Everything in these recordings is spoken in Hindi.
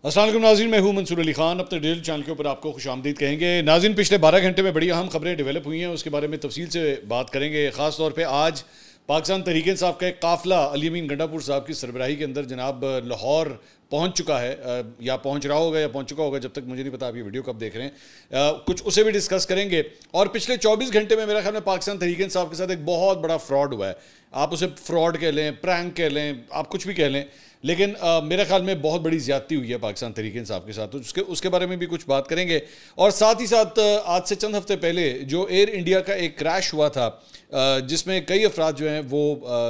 अस्सलाम वालेकुम नाज़रीन, मैं हूं मंसूर अली खान। अपने डेली चैनल के ऊपर आपको खुशामदीद कहेंगे। नाज़रीन, पिछले 12 घंटे में बड़ी अहम खबरें डेवलप हुई हैं, उसके बारे में तफसील से बात करेंगे। ख़ास तौर पे आज पाकिस्तान तहरीक इंसाफ का एक काफ़िला अली अमीन गंडापुर साहब की सरबराही के अंदर जनाब लाहौर पहुंच चुका है, या पहुंच रहा होगा या पहुंच चुका होगा, जब तक मुझे नहीं पता आप ये वीडियो कब देख रहे हैं। कुछ उसे भी डिस्कस करेंगे। और पिछले 24 घंटे में मेरा ख्याल में पाकिस्तान तहरीक इंसाफ के साथ एक बहुत बड़ा फ्रॉड हुआ है। आप उसे फ्रॉड कह लें, प्रैंक कह लें, आप कुछ भी कह लें, लेकिन मेरे ख्याल में बहुत बड़ी ज़्यादती हुई है पाकिस्तान तहरीक इंसाफ के साथ, तो उसके बारे में भी कुछ बात करेंगे। और साथ ही साथ आज से चंद हफ्ते पहले जो एयर इंडिया का एक क्रैश हुआ था, जिसमें कई अफराद जो हैं वो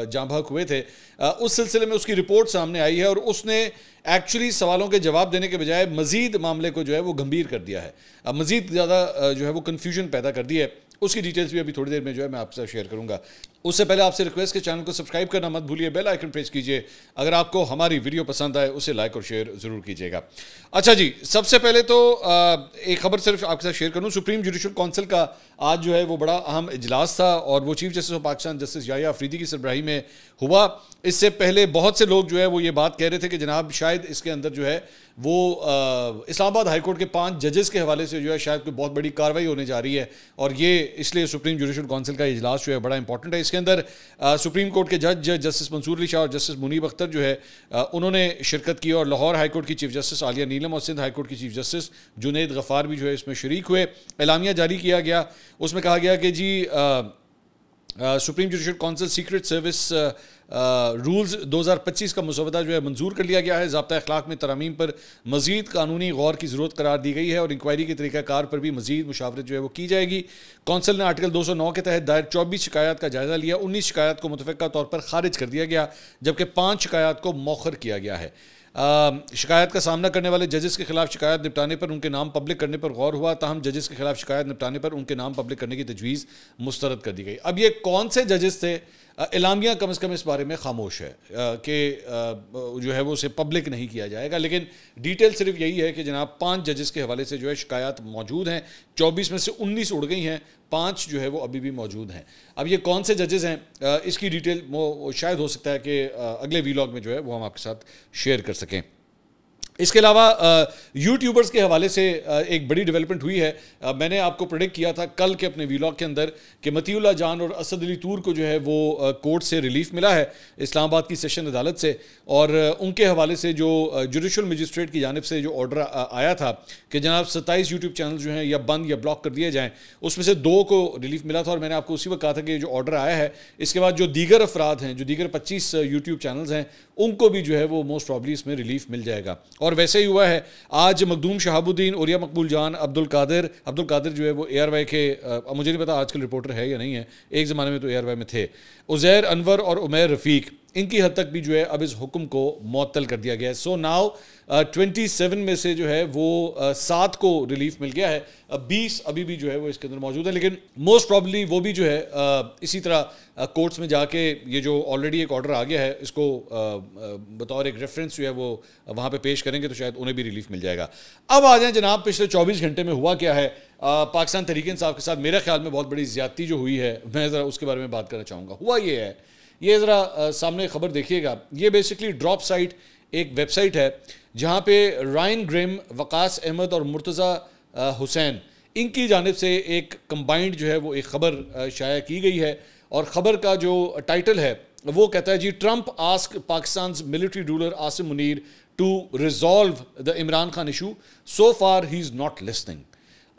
जाँ बहक हुए थे, उस सिलसिले में उसकी रिपोर्ट सामने आई है और उसने एक्चुअली सवालों के जवाब देने के बजाय मज़ीद मामले को जो है वो गंभीर कर दिया है, मज़ीद ज़्यादा जो है वो कन्फ्यूजन पैदा कर दी है। उसकी डिटेल्स भी अभी थोड़ी देर में जो है मैं आपसे शेयर करूंगा। उससे पहले आपसे रिक्वेस्ट के चैनल को सब्सक्राइब करना मत भूलिए, बेल आइकन प्रेस कीजिए। अगर आपको हमारी वीडियो पसंद आए उसे लाइक और शेयर ज़रूर कीजिएगा। अच्छा जी, सबसे पहले तो एक खबर सिर्फ आपके साथ शेयर करूं। सुप्रीम जुडिशल काउंसिल का आज जो है वो बड़ा अहम इजलास था और वो chief justice of Pakistan justice Yahya Afridi की सरबराही में हुआ। इससे पहले बहुत से लोग जो है वो ये बात कह रहे थे कि जनाब शायद इसके अंदर जो है वो इस्लामाबाद हाईकोर्ट के 5 जजेस के हवाले से जो है शायद कोई बहुत बड़ी कार्रवाई होने जा रही है, और ये इसलिए सुप्रीम जुडिशल काउंसिल का इजलास जो है बड़ा इंपॉर्टेंट है। इसके अंदर सुप्रीम कोर्ट के जज जस्टिस मंसूर अली शाह और जस्टिस मुनीब अख्तर जो है उन्होंने शिरकत की, और लाहौर हाईकोर्ट की चीफ जस्टिस आलिया नीलम और सिंध हाईकोर्ट की चीफ जस्टिस जुनैद गफ़ार भी जो है इसमें शरीक हुए। एलामिया जारी किया गया, उसमें कहा गया कि जी supreme judicial council secret service rules 2025 का मसौदा जो है मंजूर कर लिया गया है। ज़ाब्ता अखलाक में तरमीम पर मज़ीद कानूनी गौर की ज़रूरत करार दी गई है और इंक्वायरी के तरीक़ाकार पर भी मज़ीद मुशावरत जो है वो की जाएगी। कौंसिल ने आर्टिकल 209 के तहत दायर 24 शिकायत का जायज़ा लिया। 19 शिकायत को मुतफ़क्का तौर पर खारिज कर दिया गया, जबकि 5 शिकायत को मौखर किया गया है। शिकायत का सामना करने वाले जजेस के खिलाफ शिकायत निपटाने पर उनके नाम पब्लिक करने पर गौर हुआ, ताहम जजेस के खिलाफ शिकायत निपटाने पर उनके नाम पब्लिक करने की तजवीज़ मुस्तरद कर दी गई। अब ये कौन से जजेस थे, एलामिया कम से कम इस बारे में खामोश है कि जो है वो उसे पब्लिक नहीं किया जाएगा, लेकिन डिटेल सिर्फ यही है कि जनाब 5 जजेस के हवाले से जो है शिकायत मौजूद हैं। 24 में से 19 उड़ गई हैं, 5 जो है वो अभी भी मौजूद हैं। अब ये कौन से जजेस हैं, इसकी डिटेल वो शायद हो सकता है कि अगले वीलॉग में जो है वो हम आपके साथ शेयर कर सकें। इसके अलावा यूट्यूबर्स के हवाले से एक बड़ी डेवलपमेंट हुई है। मैंने आपको प्रेडिक्ट किया था कल के अपने वीलॉग के अंदर कि मतीउल्लाह जान और असद अली तूर को जो है वो कोर्ट से रिलीफ मिला है, इस्लामाबाद की सेशन अदालत से, और उनके हवाले से जो जुडिशल मजिस्ट्रेट की जानिब से जो ऑर्डर आया था कि जनाब 27 यूट्यूब चैनल जो हैं या बंद या ब्लॉक कर दिए जाएँ, उसमें से 2 को रिलीफ मिला था। और मैंने आपको उसी वक्त कहा था कि जो ऑर्डर आया है इसके बाद जो दीगर अफराद हैं, जो दीगर 25 यूट्यूब चैनल्स हैं, उनको भी जो है वो मोस्ट प्रॉब्ली इसमें रिलीफ मिल जाएगा। और वैसे ही हुआ है। आज मखदूम शहाबुद्दीन, उरिया मकबूल जान, अब्दुल कादिर जो है वो ARY के, मुझे नहीं पता आजकल रिपोर्टर है या नहीं है, एक ज़माने में तो ARY में थे, उज़ैर अनवर और उमैर रफ़ीक, इनकी हद तक भी जो है अब इस हुक्म को मुअत्तल कर दिया गया है। सो नाउ 27 में से जो है वो 7 को रिलीफ मिल गया है, 20 अभी भी जो है वो इसके अंदर मौजूद है, लेकिन मोस्ट प्रॉब्ली वो भी जो है इसी तरह कोर्ट्स में जाके ये जो ऑलरेडी एक ऑर्डर आ गया है इसको बतौर एक रेफरेंस जो है वो वहाँ पे पेश करेंगे तो शायद उन्हें भी रिलीफ मिल जाएगा। अब आ जाएं जनाब, पिछले 24 घंटे में हुआ क्या है पाकिस्तान तहरीक इंसाफ के साथ। मेरे ख्याल में बहुत बड़ी ज़्यादती जो हुई है, मैं ज़रा उसके बारे में बात करना चाहूँगा। हुआ ये है, ये ज़रा सामने खबर देखिएगा। ये बेसिकली ड्रॉप साइट एक वेबसाइट है जहाँ पे रायन ग्रिम, वकास अहमद और मुर्तज़ा हुसैन, इनकी जानिब से एक कंबाइंड जो है वो एक खबर शाया की गई है, और ख़बर का जो टाइटल है वो कहता है जी, Trump ask Pakistan military ruler Asim Munir to resolve the Imran Khan issue, so far he is not listening.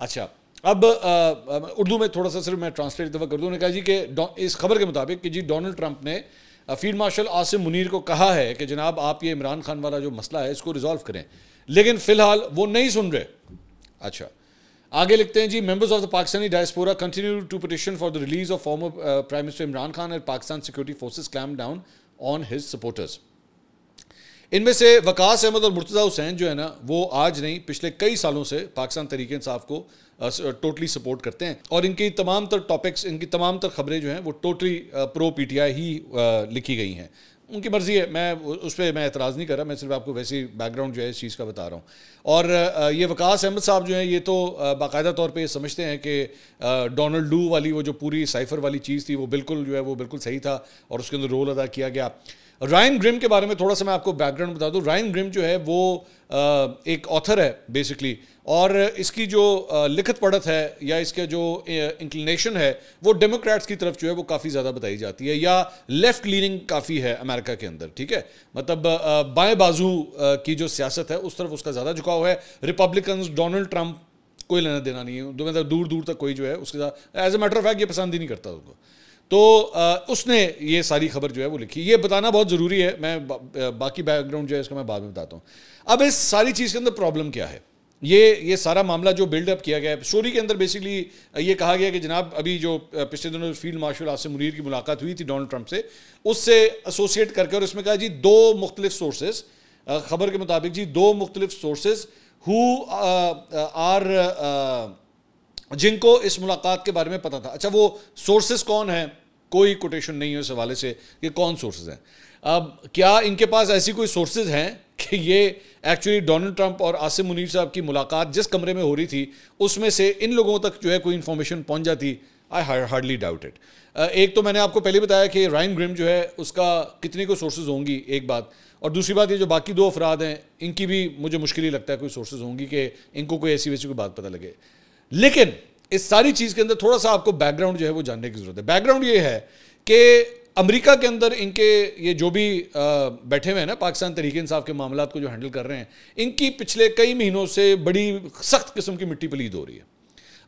अच्छा, अब उर्दू में थोड़ा सा सिर्फ मैं ट्रांसलेट दफ़ा कर दूँ। उन्होंने कहा जी कि इस खबर के मुताबिक कि जी डोनाल्ड ट्रंप ने फील्ड मार्शल आसिम मुनीर को कहा है कि जनाब आप ये इमरान खान वाला जो मसला है इसको रिजॉल्व करें, लेकिन फ़िलहाल वो नहीं सुन रहे। अच्छा, आगे लिखते हैं जी, members of the Pakistani diaspora continue to petition for the release of former prime minister Imran Khan and Pakistan security forces clamp down on his supporters. इनमें से वकास अहमद और मुर्तज़ा हुसैन जो है ना, वो आज नहीं पिछले कई सालों से पाकिस्तान तहरीक इंसाफ को टोटली सपोर्ट करते हैं, और इनकी तमाम तर टॉपिक्स, इनकी तमाम तर खबरें जो हैं वो टोटली प्रो PTI ही लिखी गई हैं। उनकी मर्ज़ी है, मैं उस पर मैं एतराज़ नहीं कर रहा, मैं सिर्फ आपको वैसी बैकग्राउंड जो है इस चीज़ का बता रहा हूँ। और ये वकास अहमद साहब जो हैं ये तो बाकायदा तौर पे समझते हैं कि डोनाल्ड डू वाली वो जो पूरी साइफ़र वाली चीज़ थी वो बिल्कुल जो है वो बिल्कुल सही था और उसके अंदर रोल अदा किया गया। रायन ग्रिम के बारे में थोड़ा सा मैं आपको बैकग्राउंड बता दूं। रायन ग्रिम जो है वो एक ऑथर है बेसिकली, और इसकी जो लिखत पढ़त है या इसका जो इंक्लिनेशन है वो डेमोक्रेट्स की तरफ जो है वो काफ़ी ज़्यादा बताई जाती है, या लेफ्ट लीनिंग काफ़ी है अमेरिका के अंदर, ठीक है। मतलब बाएं बाजू की जो सियासत है उस तरफ उसका ज़्यादा झुकाव है। रिपब्लिकन्स, डोनाल्ड ट्रंप कोई लेना देना नहीं है, मतलब दूर दूर तक कोई जो है उसके साथ as a matter of fact ये पसंद ही नहीं करता उसको। तो उसने ये सारी खबर जो है वो लिखी। ये बताना बहुत ज़रूरी है, मैं बाकी बैकग्राउंड जो है इसका मैं बाद में बताता हूँ। अब इस सारी चीज़ के अंदर प्रॉब्लम क्या है, ये सारा मामला जो बिल्डअप किया गया है स्टोरी के अंदर, बेसिकली ये कहा गया कि जनाब अभी जो पिछले दिनों फील्ड मार्शल आसिम मुनीर की मुलाकात हुई थी डोनाल्ड ट्रंप से, उससे एसोसिएट करके, और इसमें कहा जी दो मुख्तलिफ सोर्सेज, खबर के मुताबिक जी दो मुख्तलिफ सोर्सेज हु आर जिनको इस मुलाकात के बारे में पता था। अच्छा, वो सोर्सेज कौन है, कोई कोटेशन नहीं है इस हवाले से कि कौन सोर्सेज हैं। अब क्या इनके पास ऐसी कोई सोर्सेज हैं कि ये एक्चुअली डोनाल्ड ट्रंप और आसिम मुनीर साहब की मुलाकात जिस कमरे में हो रही थी उसमें से इन लोगों तक जो है कोई इंफॉर्मेशन पहुंच जाती? I hardly doubt it. एक तो मैंने आपको पहले बताया कि रायन ग्रिम जो है उसका कितनी को सोर्सेज होंगी, एक बात, और दूसरी बात ये जो बाकी दो अफराद हैं इनकी भी मुझे मुश्किल ही लगता है कोई सोर्सेज होंगी कि इनको कोई ऐसी वैसी कोई बात पता लगे। लेकिन इस सारी चीज़ के अंदर थोड़ा सा आपको बैकग्राउंड जो है वो जानने की ज़रूरत है। बैकग्राउंड ये है कि अमेरिका के अंदर इनके ये जो भी बैठे हुए हैं ना पाकिस्तान तहरीक इंसाफ के मामलात को जो हैंडल कर रहे हैं, इनकी पिछले कई महीनों से बड़ी सख्त किस्म की मिट्टी पलीद हो रही है।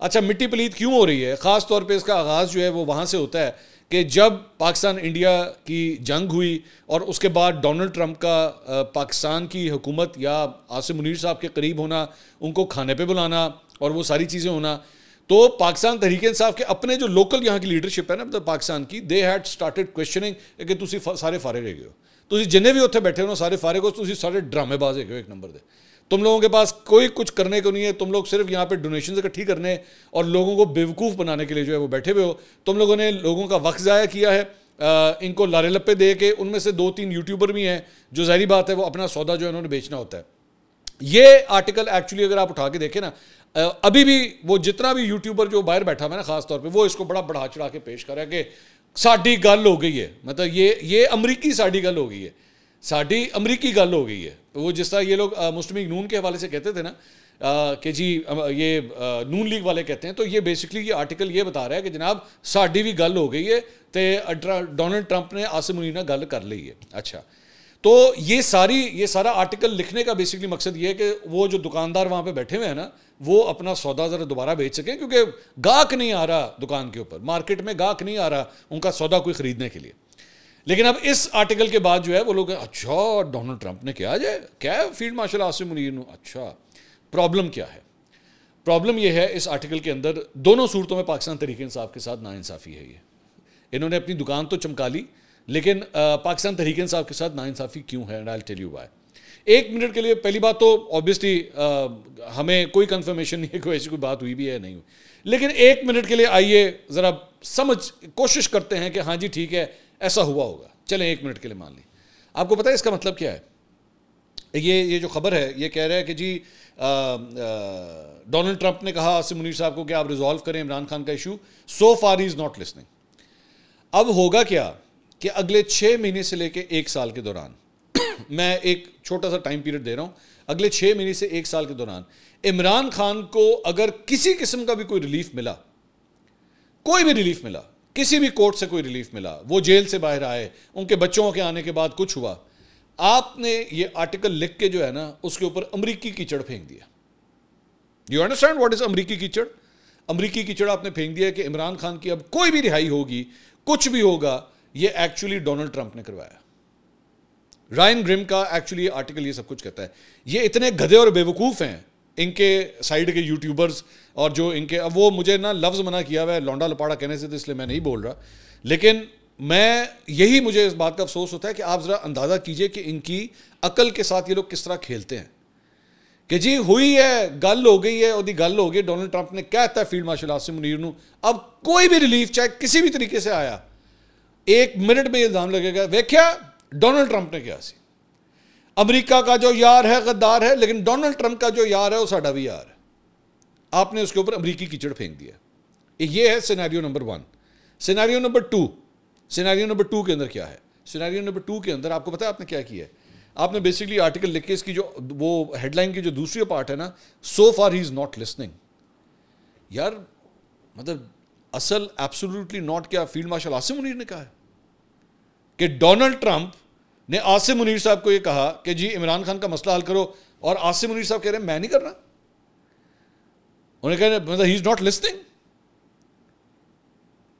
अच्छा, मिट्टी पलीद क्यों हो रही है? ख़ास तौर पे इसका आगाज़ जो है वो वहाँ से होता है कि जब पाकिस्तान इंडिया की जंग हुई और उसके बाद डोनाल्ड ट्रंप का पाकिस्तान की हुकूमत या आसिम मुनीर साहब के करीब होना, उनको खाने पे बुलाना और वो सारी चीज़ें होना, तो पाकिस्तान तहरीक इंसाफ के अपने जो लोकल यहाँ की लीडरशिप है ना, मतलब पाकिस्तान की, दे हैड स्टार्टेड क्वेश्चनिंग कि तुसी सारे फारे रह गए हो, तुसी जिन्हें भी उत्थे बैठे हो ना सारे फारे हो, तुसी सारे ड्रामेबाज है एक नंबर दे, तुम लोगों के पास कोई कुछ करने को नहीं है, तुम लोग सिर्फ यहाँ पे डोनेशन इकट्ठी करने और लोगों को बेवकूफ़ बनाने के लिए जो है वो बैठे हुए हो। तुम लोगों ने लोगों का वक्त ज़ाया किया है, इनको लारे लप्पे दे के। उनमें से 2-3 यूट्यूबर भी हैं जो ज़ाहिर बात है वो अपना सौदा जो है उन्होंने बेचना होता है। ये आर्टिकल एक्चुअली अगर आप उठा के देखें ना, अभी भी वो जितना भी यूट्यूबर जो बाहर बैठा हुआ है ना, खास तौर पे वो इसको बड़ा बढ़ा चढ़ा के पेश कर रहा है कि साड़ी गल हो गई है, मतलब ये अमरीकी साड़ी गल हो गई है, साड़ी अमरीकी गल हो गई है। वो जिस तरह ये लोग मुस्लिम लीग नून के हवाले से कहते थे ना कि जी ये नून लीग वाले कहते हैं, तो ये बेसिकली ये आर्टिकल ये बता रहा है कि जनाब साड़ी भी गल हो गई है, तो डोनाल्ड ट्रंप ने आसिम मुनीर नाल गल कर ली है। अच्छा, तो ये सारा आर्टिकल लिखने का बेसिकली मकसद ये है कि वो जो दुकानदार वहाँ पे बैठे हुए हैं ना, वो अपना सौदा ज़रा दोबारा बेच सकें, क्योंकि गाहक नहीं आ रहा दुकान के ऊपर, मार्केट में गाहक नहीं आ रहा उनका सौदा कोई ख़रीदने के लिए। लेकिन अब इस आर्टिकल के बाद जो है वो लोग, अच्छा डोनाल्ड ट्रंप ने क्या है फील्ड मार्शल आसिम मुनीर ने, अच्छा प्रॉब्लम क्या है? प्रॉब्लम ये है इस आर्टिकल के अंदर दोनों सूरतों में पाकिस्तान तहरीक इंसाफ के साथ नाइंसाफ़ी है। ये इन्होंने अपनी दुकान तो चमका ली, लेकिन पाकिस्तान तहरीक इंसाफ के साथ नाइंसाफ़ी क्यों है? I will tell you why. एक मिनट के लिए, पहली बात तो ऑब्वियसली हमें कोई कंफर्मेशन नहीं है कोई ऐसी कोई बात हुई भी है नहीं हुई, लेकिन एक मिनट के लिए आइए ज़रा कोशिश करते हैं कि हाँ जी ठीक है ऐसा हुआ होगा। चलें एक मिनट के लिए मान ली। आपको पता है इसका मतलब क्या है? ये जो खबर है ये कह रहा है कि जी डोनाल्ड ट्रंप ने कहा आसिम मुनीर साहब को कि आप रिजॉल्व करें इमरान खान का issue, so far he is not listening. अब होगा क्या कि अगले 6 महीने से लेके 1 साल के दौरान मैं एक छोटा सा टाइम पीरियड दे रहा हूँ, अगले 6 महीने से 1 साल के दौरान इमरान खान को अगर किसी किस्म का भी कोई रिलीफ मिला, कोई भी रिलीफ मिला, किसी भी कोर्ट से कोई रिलीफ मिला, वो जेल से बाहर आए, उनके बच्चों के आने के बाद कुछ हुआ, आपने ये आर्टिकल लिख के जो है ना उसके ऊपर अमरीकी कीचड़ फेंक दिया। यू अंडरस्टैंड व्हाट इज अमरीकी कीचड़? अमरीकी कीचड़ आपने फेंक दिया कि इमरान खान की अब कोई भी रिहाई होगी, कुछ भी होगा, ये एक्चुअली डोनाल्ड ट्रंप ने करवाया। रायन ग्रिम का एक्चुअली आर्टिकल ये सब कुछ कहता है। ये इतने गधे और बेवकूफ़ हैं इनके साइड के यूट्यूबर्स, और जो इनके, अब वो मुझे ना लफ्ज़ मना किया हुआ है लौंडा लपाड़ा कहने से, तो इसलिए मैं नहीं बोल रहा, लेकिन मुझे इस बात का अफसोस होता है कि आप ज़रा अंदाज़ा कीजिए कि इनकी अकल के साथ ये लोग किस तरह खेलते हैं कि जी हुई है, गल हो गई है, और गल हो गई, डोनाल्ड ट्रंप ने क्या कहता है फील्ड मार्शल आसिम मुनीर नूं, अब कोई भी रिलीफ चाहे किसी भी तरीके से आया, 1 मिनट में इल्ज़ाम लगेगा वेख्या डोनाल्ड ट्रंप ने किया सी। अमेरिका का जो यार है गद्दार है, लेकिन डोनाल्ड ट्रंप का जो यार है वो साडा भी यार है। आपने उसके ऊपर अमरीकी कीचड़ फेंक दिया। ये है सिनेरियो नंबर 1। सिनेरियो नंबर 2 के अंदर क्या है? सिनेरियो नंबर 2 के अंदर आपको पता है आपने क्या किया है? आपने बेसिकली आर्टिकल लिख के इसकी जो वो हेडलाइन की जो दूसरी पार्ट है ना, सो far he is not listening. यार मतलब असल एब्सोल्युटली नॉट क्या फील्ड मार्शल आसिम मुनीर ने कहा है कि डोनाल्ड ट्रंप ने आसिम मुनीर साहब को यह कहा कि जी इमरान खान का मसला हल करो, और आसिम मुनीर साहब कह रहे हैं मैं नहीं करना। उन्हें कह रहे मतलब ही इज नॉट लिसनिंग।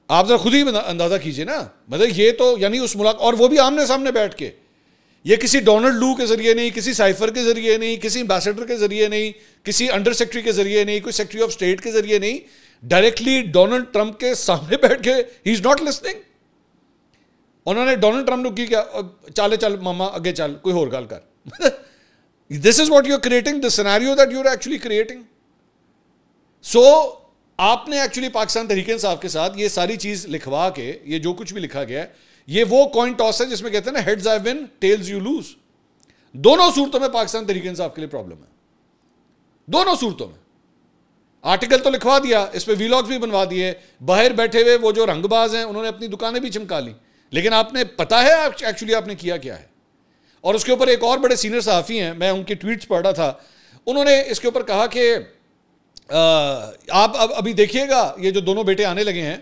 आप जरा खुद ही अंदाजा कीजिए ना, मतलब ये तो यानी उस मुलाकात, और वो भी आमने सामने बैठ के, ये किसी डोनाल्ड लू के जरिए नहीं, किसी साइफर के जरिए नहीं, किसी एम्बेसडर के जरिए नहीं, किसी अंडर सेक्रेटरी के जरिए नहीं, कोई सेक्रेटरी ऑफ स्टेट के जरिए नहीं, डायरेक्टली डोनाल्ड ट्रंप के सामने बैठ के ही इज नॉट लिसनिंग। उन्होंने डोनाल्ड ट्रंप ने की क्या, चल चल मामा अगे चल, कोई होर गल कर। This is what you are creating, the scenario that you are actually creating. So आपने एक्चुअली पाकिस्तान तहरीक इंसाफ के साथ ये सारी चीज लिखवा के, ये जो कुछ भी लिखा गया है, ये वो कॉइन टॉस है जिसमें कहते हैं ना heads I win tells you lose. दोनों सूरतों में पाकिस्तान तहरीक इंसाफ के लिए प्रॉब्लम है, दोनों सूरतों में। आर्टिकल तो लिखवा दिया, इस पे वीलॉग्स भी बनवा दिए, बाहर बैठे हुए वो जो रंगबाज हैं उन्होंने अपनी दुकानें भी चमका ली, लेकिन आपने पता है एक्चुअली आपने किया क्या है? और उसके ऊपर एक और बड़े सीनियर सहाफ़ी हैं, मैं उनके ट्वीट्स पढ़ रहा था, उन्होंने इसके ऊपर कहा कि आप अब अभी देखिएगा ये जो दोनों बेटे आने लगे हैं,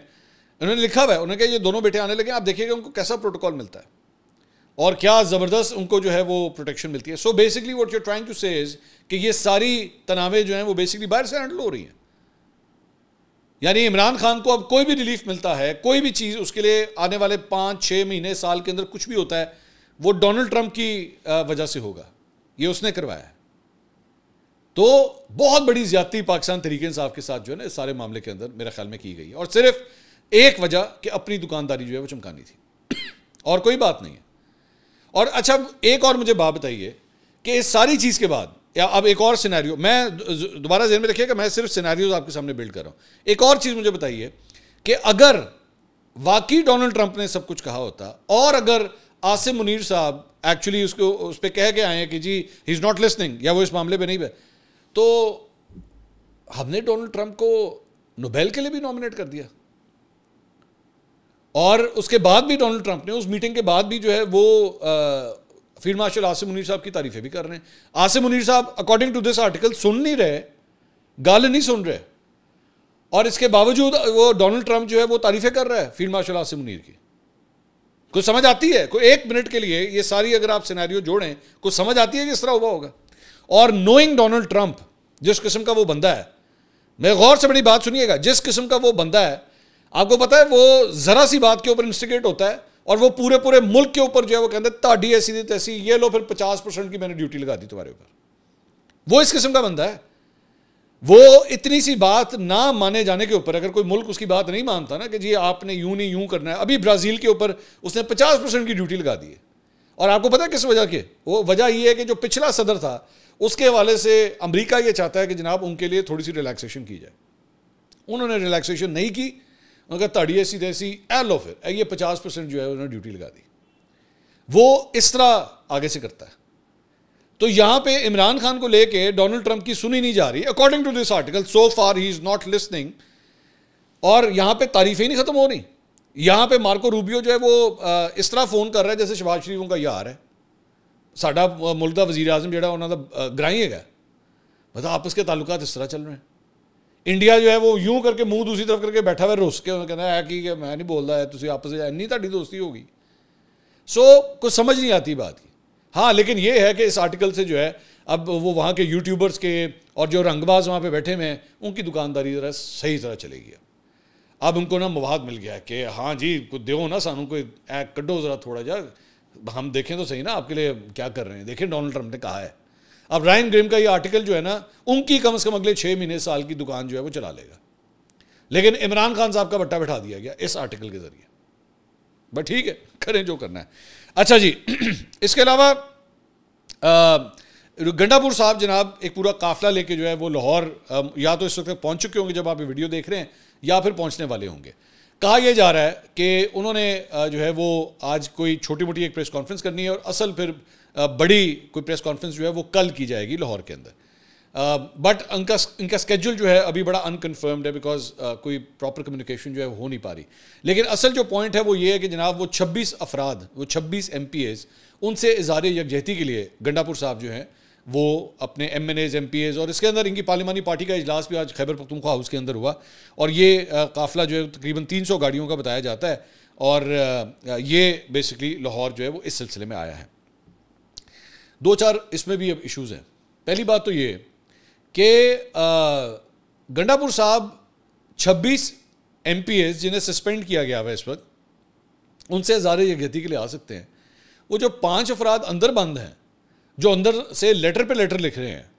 उन्होंने लिखा हुआ है, उन्होंने कहा ये दोनों बेटे आने लगे, आप देखिएगा उनको कैसा प्रोटोकॉल मिलता है और क्या ज़बरदस्त उनको जो है वो प्रोटेक्शन मिलती है। So basically what you are trying to say is कि ये सारी तनावे जो हैं वो बेसिकली बाहर से हैंडल हो रही हैं। यानी इमरान खान को अब कोई भी रिलीफ मिलता है, कोई भी चीज़ उसके लिए आने वाले 5-6 महीने साल के अंदर कुछ भी होता है, वो डोनाल्ड ट्रंप की वजह से होगा, ये उसने करवाया है। तो बहुत बड़ी ज्यादती पाकिस्तान तहरीक इंसाफ के साथ जो है ना इस सारे मामले के अंदर मेरे ख्याल में की गई है, और सिर्फ एक वजह कि अपनी दुकानदारी जो है वो चमकानी थी, और कोई बात नहीं है। और अच्छा एक और मुझे बात बताइए कि इस सारी चीज़ के बाद, या अब एक और सिनेरियो, मैं दोबारा ज़हन में रखिएगा मैं सिर्फ सिनेरियोज आपके सामने बिल्ड कर रहा हूँ। एक और चीज़ मुझे बताइए कि अगर वाकई डोनाल्ड ट्रंप ने सब कुछ कहा होता, और अगर आसिम मुनीर साहब एक्चुअली उसको उस पर कह के आए हैं कि जी ही इज़ नॉट लिसनिंग, या वो इस मामले पे नहीं है, तो हमने डोनाल्ड ट्रंप को नोबेल के लिए भी नॉमिनेट कर दिया। और उसके बाद भी डोनाल्ड ट्रंप ने उस मीटिंग के बाद भी जो है वो फील्ड मार्शल आसिम मुनीर साहब की तारीफें भी कर रहे हैं। आसिम मुनीर साहब अकॉर्डिंग टू दिस आर्टिकल सुन नहीं रहे, गाल नहीं सुन रहे, और इसके बावजूद वो डोनाल्ड ट्रंप जो है वो तारीफें कर रहा है फील्ड मार्शल आसिम मुनीर की। कुछ समझ आती है? कोई एक मिनट के लिए ये सारी अगर आप सिनेरियो जोड़ें, कुछ समझ आती है कि इस तरह हुआ होगा? और नोइंग डोनाल्ड ट्रंप, जिस किस्म का वो बंदा है, मैं गौर से बड़ी बात सुनिएगा, जिस किस्म का वो बंदा है, आपको पता है वो जरा सी बात के ऊपर इंस्टिगेट होता है और वो पूरे पूरे मुल्क के ऊपर जो है वो कहते हैं ताड़ी ऐसी तैसी, ये लो फिर 50% की मैंने ड्यूटी लगा दी तुम्हारे ऊपर। वो इस किस्म का बंदा है। वो इतनी सी बात ना माने जाने के ऊपर, अगर कोई मुल्क उसकी बात नहीं मानता ना कि जी आपने यूं नहीं यूं करना है, अभी ब्राजील के ऊपर उसने 50% की ड्यूटी लगा दी है। और आपको पता है किस वजह के? वो वजह ये है कि जो पिछला सदर था उसके हवाले से अमेरिका ये चाहता है कि जनाब उनके लिए थोड़ी सी रिलैक्सेशन की जाए। उन्होंने रिलैक्सेशन नहीं की, उनका ताड़ी ऐसी तैसी, लो फिर ये 50% जो है उन्होंने ड्यूटी लगा दी। वो इस तरह आगे से करता है। तो यहां पे इमरान खान को लेके डोनाल्ड ट्रंप की सुनी नहीं जा रही according to this article, so far he is not listening, और यहां पे तारीफें ही नहीं खत्म हो रही। यहां पे मार्को रूबियो जो है वो इस तरह फोन कर रहा है जैसे शहबाज शरीफ उनका यार है, साडा मुल्क का वजीर आजम जो उन्होंने ग्राही है, मतलब आपस के ताल्लुकात इस तरह चल रहे हैं। इंडिया जो है वो यूं करके मुंह दूसरी तरफ करके बैठा हुआ रुस के कहना है कि मैं नहीं बोल रहा है, तुम आपस में इन्नी ताड़ी दोस्ती होगी। सो कुछ समझ नहीं आती बात की। हाँ, लेकिन ये है कि इस आर्टिकल से जो है अब वो वहाँ के यूट्यूबर्स के और जो रंगबाज वहाँ पे बैठे हुए हैं उनकी दुकानदारी ज़रा सही तरह चलेगी। अब उनको ना मवाद मिल गया कि हाँ जी कुछ दो ना सानू कोई कड्डो ज़रा थोड़ा जा, हम देखें तो सही ना आपके लिए क्या कर रहे हैं। देखें डोनाल्ड ट्रंप ने कहा है। अब रायन ग्रेम का ये आर्टिकल जो है ना उनकी कम से कम अगले 6 महीने साल की दुकान जो है वो चला लेगा, लेकिन इमरान खान साहब का बट्टा बैठा दिया गया इस आर्टिकल के ज़रिए। बट ठीक है, करें जो करना है। अच्छा जी, इसके अलावा गंडापुर साहब जनाब एक पूरा काफिला लेके जो है वो लाहौर या तो इस वक्त पहुंच चुके होंगे जब आप ये वीडियो देख रहे हैं, या फिर पहुंचने वाले होंगे। कहा यह जा रहा है कि उन्होंने जो है वो आज कोई छोटी मोटी एक प्रेस कॉन्फ्रेंस करनी है और असल फिर बड़ी कोई प्रेस कॉन्फ्रेंस जो है वो कल की जाएगी लाहौर के अंदर। बट इनका स्केड्यूल जो है अभी बड़ा अनकन्फर्म्ड है, बिकॉज कोई प्रॉपर कम्युनिकेशन जो है हो नहीं पा रही। लेकिन असल जो पॉइंट है वो ये है कि जनाब वो 26 अफराद, वो 26 MPAs, उनसे इज़हार यकजहती के लिए गंडापुर साहब जो हैं वो अपने MNAs MPAs, और इसके अंदर इनकी पार्लिमानी पार्टी का इजलास भी आज खैबर पख्तूनख्वा हाउस के अंदर हुआ, और ये काफ़िला जो है तकरीबन 300 गाड़ियों का बताया जाता है, और ये बेसिकली लाहौर जो है वो इस सिलसिले में आया है। 2-4 इसमें भी अब इश्यूज़ हैं। पहली बात तो ये कि गंडापुर साहब 26 MPAs जिन्हें सस्पेंड किया गया है इस वक्त, उनसे इज़हार यकजहती के लिए आ सकते हैं। वो जो 5 अफराद अंदर बंद हैं, जो अंदर से लेटर पे लेटर लिख रहे हैं,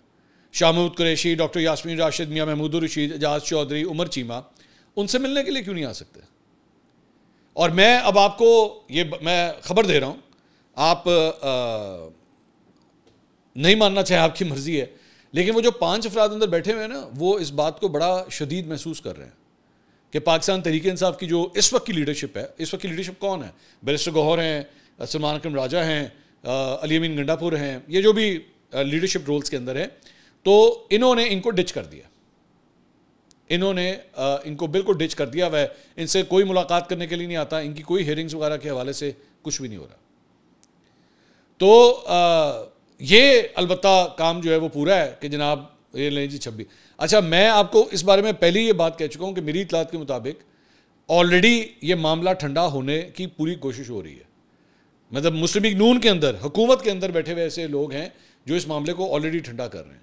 शाह महमूद कुरैशी, डॉक्टर यास्मीन राशिद, मियाँ महमूद रशीद, एजाज चौधरी, उमर चीमा, उनसे मिलने के लिए क्यों नहीं आ सकते? और मैं अब आपको ये मैं खबर दे रहा हूँ, आप नहीं मानना चाहे आपकी मर्जी है, लेकिन वो जो 5 अफराद अंदर बैठे हुए हैं ना, वो इस बात को बड़ा शदीद महसूस कर रहे हैं कि पाकिस्तान तहरीक इंसाफ की जो इस वक्त की लीडरशिप है, इस वक्त की लीडरशिप कौन है? बैरिस्टर गौहर हैं, सलमान अकरम राजा हैं, अली अमीन गंडापुर हैं, ये जो भी लीडरशिप रोल्स के अंदर है, तो इन्होंने इनको डिच कर दिया, इन्होंने इनको बिल्कुल डिच कर दिया। वह इनसे कोई मुलाकात करने के लिए नहीं आता, इनकी कोई हियरिंग्स वगैरह के हवाले से कुछ भी नहीं हो रहा। तो ये अलबत्ता काम जो है वो पूरा है कि जनाब ये लें जी 26। अच्छा, मैं आपको इस बारे में पहले ये बात कह चुका हूँ कि मेरी इतलात के मुताबिक ऑलरेडी ये मामला ठंडा होने की पूरी कोशिश हो रही है। मतलब मुस्लिम लीग नून के अंदर, हुकूमत के अंदर बैठे हुए ऐसे लोग हैं जो इस मामले को ऑलरेडी ठंडा कर रहे हैं।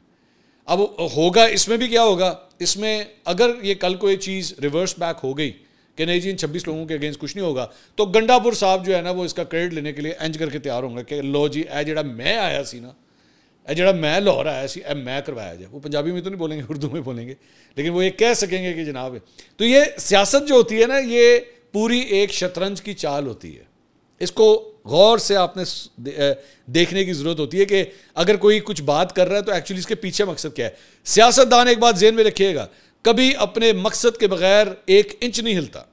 अब होगा इसमें भी क्या होगा, इसमें अगर ये कल को ये चीज़ रिवर्स बैक हो गई कि नहीं जी इन 26 लोगों के अगेंस्ट कुछ नहीं होगा, तो गंडापुर साहब जो है ना वो इसका क्रेडिट लेने के लिए इंज करके तैयार होंगे कि लो जी ए जड़ा मैं आया सी ना, ए जड़ा मैं लाहौर आया सी, ए मैं करवाया जाए। वो पंजाबी में तो नहीं बोलेंगे, उर्दू में बोलेंगे, लेकिन वो ये कह सकेंगे कि जनाब है। तो ये सियासत जो होती है ना, ये पूरी एक शतरंज की चाल होती है। इसको गौर से आपने देखने की ज़रूरत होती है कि अगर कोई कुछ बात कर रहा है तो एक्चुअली इसके पीछे मकसद क्या है। सियासतदान एक बात ज़हन में रखिएगा, कभी अपने मकसद के बगैर 1 इंच नहीं हिलता।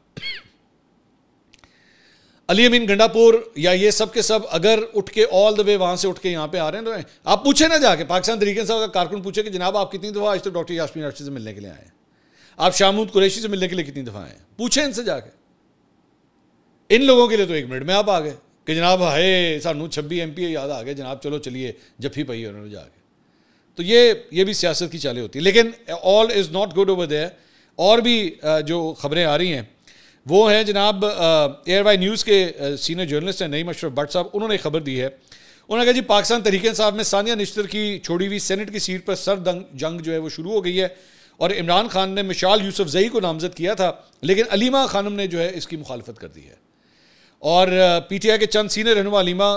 अली अमीन गंडापुर या ये सब के सब अगर उठ के ऑल द वे वहां से उठ के यहाँ पे आ रहे हैं, तो आप पूछे ना जाके, पाकिस्तान तहरीक इंसाफ का कारकुन पूछे कि जनाब आप कितनी दफ़ा आज तक डॉक्टर यास्मीन राशिद से मिलने के लिए आए हैं, आप शाह महमूद कुरैशी से मिलने के लिए कितनी दफ़ा आए हैं, पूछे इनसे जाके। इन लोगों के लिए तो 1 मिनट में आप आ गए कि जनाब हाय सानू 26 MPA याद आ गए जनाब, चलो चलिए जफ्फी पई उन्होंने जाके। तो ये भी सियासत की चालें होती है। लेकिन all is not good over there. और भी जो खबरें आ रही हैं वो हैं जनाब, एयरवाई न्यूज़ के सीनियर जर्नलिस्ट हैं नईम अशरफ भट्ट साहब, उन्होंने खबर दी है। उन्होंने कहा जी पाकिस्तान तहरीक इंसाफ में सानिया निश्तर की छोड़ी हुई सेनेट की सीट पर सर जंग जो है वो शुरू हो गई है, और इमरान खान ने मिशाल यूसुफजई को नामजद किया था, लेकिन अलीमा खानम ने जो है इसकी मुखालफत कर दी है। और PTI के चंद सीनियर रहनुमा अलीमा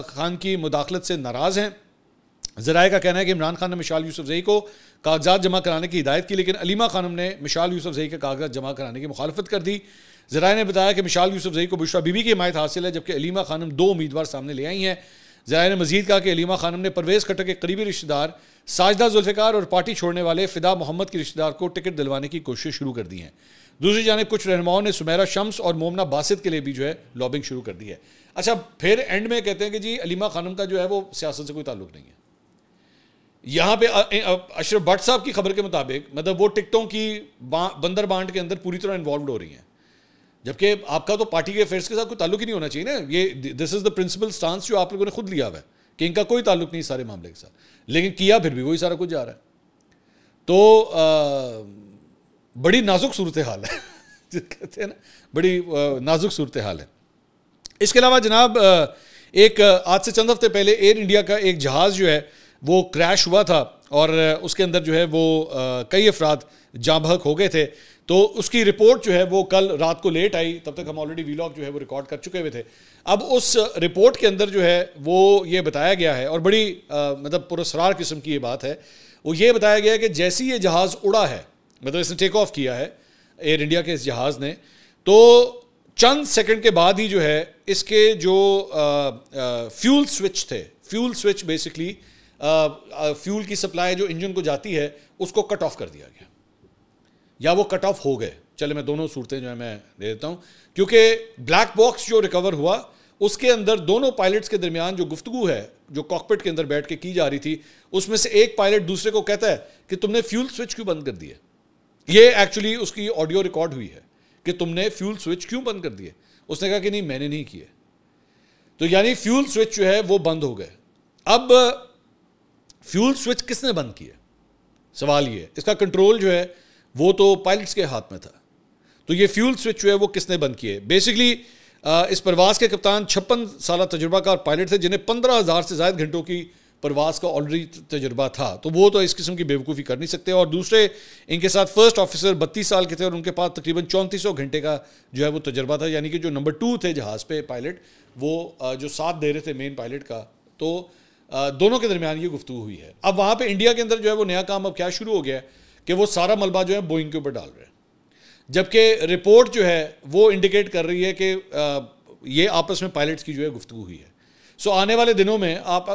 खान की मुदाखलत से नाराज़ हैं। ज़राए का कहना है कि इमरान खान ने मिशाल यूसुफजई को कागजात जमा कराने की हिदायत की, लेकिन अलीमा खानम ने मिशाल यूसुफजई के कागजात जमा कराने की मुखालफत कर दी। ज़राए ने बताया कि मिशाल यूसुफजई को बुशरा बीबी की हिमायत हासिल है, जबकि अलीमा खानम 2 उम्मीदवार सामने ले आई हैं। ज़राए ने मजीद कहा कि अलीमा खानम ने परवेज़ खट्टर के करीबी रिश्तेदार साजदा जुल्फ़िकार और पार्टी छोड़ने वाले फ़िदा मोहम्मद के रिश्तेदार को टिकट दिलवाने की कोशिश शुरू कर दी है। दूसरी जानिब कुछ रहनुमाओं ने सुमेरा शम्स और मोमना बासित के लिए भी जो है लॉबिंग शुरू कर दी है। अच्छा, फिर एंड में कहते हैं कि जी अलीमा खानम का जो है वो सियासत से कोई ताल्लुक नहीं है। यहाँ पे अशरफ भट्ट साहब की खबर के मुताबिक मतलब वो टिकटों की बंदर बांट के अंदर पूरी तरह इन्वॉल्व हो रही हैं, जबकि आपका तो पार्टी के अफेयर्स के साथ कोई ताल्लुक ही नहीं होना चाहिए ना। ये this is the principle stance जो आप लोगों ने खुद लिया हुआ है कि इनका कोई ताल्लुक नहीं सारे मामले के साथ, लेकिन किया फिर भी वही सारा कुछ जा रहा है। तो बड़ी नाजुक सूरत हाल है कहते हैं ना, बड़ी नाजुक सूरत हाल है। इसके अलावा जनाब एक आज से चंद हफ्ते पहले एयर इंडिया का एक जहाज़ जो है वो क्रैश हुआ था, और उसके अंदर जो है वो कई अफराद जाँ बहक हो गए थे। तो उसकी रिपोर्ट जो है वो कल रात को लेट आई, तब तक हम ऑलरेडी वीलॉग जो है वो रिकॉर्ड कर चुके हुए थे। अब उस रिपोर्ट के अंदर जो है वो ये बताया गया है, और बड़ी मतलब पुरस्कार किस्म की ये बात है, वो ये बताया गया है कि जैसे ये जहाज़ उड़ा है, मतलब इसने टेक ऑफ किया है एयर इंडिया के इस जहाज़ ने, तो चंद सेकंड के बाद ही जो है इसके जो फ्यूल स्विच थे, फ्यूल स्विच बेसिकली फ्यूल की सप्लाई जो इंजन को जाती है उसको कट ऑफ कर दिया गया, या वो कट ऑफ हो गए। चले मैं दोनों सूरतें जो है मैं दे देता हूँ, क्योंकि ब्लैक बॉक्स जो रिकवर हुआ उसके अंदर दोनों पायलट्स के दरमियान जो गुफ्तगू है, जो कॉकपिट के अंदर बैठ के की जा रही थी, उसमें से एक पायलट दूसरे को कहता है कि तुमने फ्यूल स्विच क्यों बंद कर दिया। ये एक्चुअली उसकी ऑडियो रिकॉर्ड हुई है कि तुमने फ्यूल स्विच क्यों बंद कर दिए। उसने कहा कि नहीं, मैंने नहीं किए। तो यानी फ्यूल स्विच जो है वो बंद हो गए। अब फ्यूल स्विच किसने बंद किए, सवाल ये है। इसका कंट्रोल जो है वो तो पायलट्स के हाथ में था। तो ये फ्यूल स्विच जो है वो किसने बंद किए। बेसिकली इस परवाज़ के कप्तान 56 साल तजुर्बाकार पायलट थे, जिन्हें 15,000 से ज़्यादा घंटों की परवाज़ का ऑलरेडी तजुर्बा था। तो वो तो इस किस्म की बेवकूफ़ी कर नहीं सकते। और दूसरे इनके साथ फर्स्ट ऑफिसर 32 साल के थे और उनके पास तकरीबन 3400 घंटे का जो है वो तजुर्बा था। यानी कि जो नंबर 2 थे जहाज़ पे पायलट, वो जो साथ दे रहे थे मेन पायलट का, तो दोनों के दरमियान ये गुफ्तगू हुई है। अब वहाँ पे इंडिया के अंदर जो है वो नया काम अब क्या शुरू हो गया है कि वो सारा मलबा जो है बोइंग के ऊपर डाल रहे हैं, जबकि रिपोर्ट जो है वो इंडिकेट कर रही है कि ये आपस में पायलट्स की जो है गुफ्तगू हुई है। सो आने वाले दिनों में आप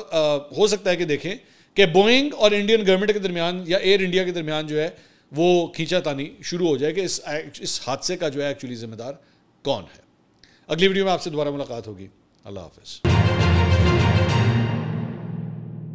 हो सकता है कि देखें कि बोइंग और इंडियन गवर्नमेंट के दरमियान या एयर इंडिया के दरमियान जो है वो खींचातानी शुरू हो जाए कि इस हादसे का जो है एक्चुअली जिम्मेदार कौन है। अगली वीडियो में आपसे दोबारा मुलाकात होगी। अल्लाह हाफ़िज़।